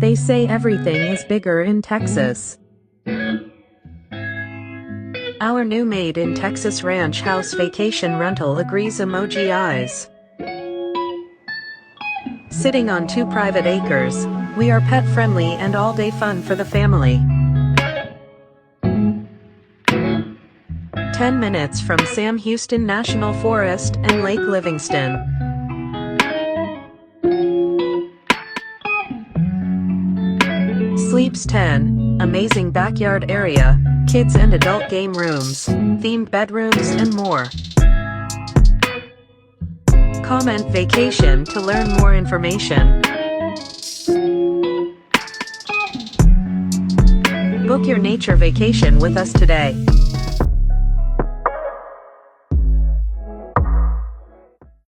They say everything is bigger in Texas. Our new maid in Texas Ranch House Vacation Rental agrees. Emoji eyes. Sitting on 2 private acres, we are pet friendly and all day fun for the family. 10 minutes from Sam Houston National Forest and Lake Livingston. Sleeps 10, amazing backyard area, kids and adult game rooms, themed bedrooms and more. Comment vacation to learn more information. Book your nature vacation with us today.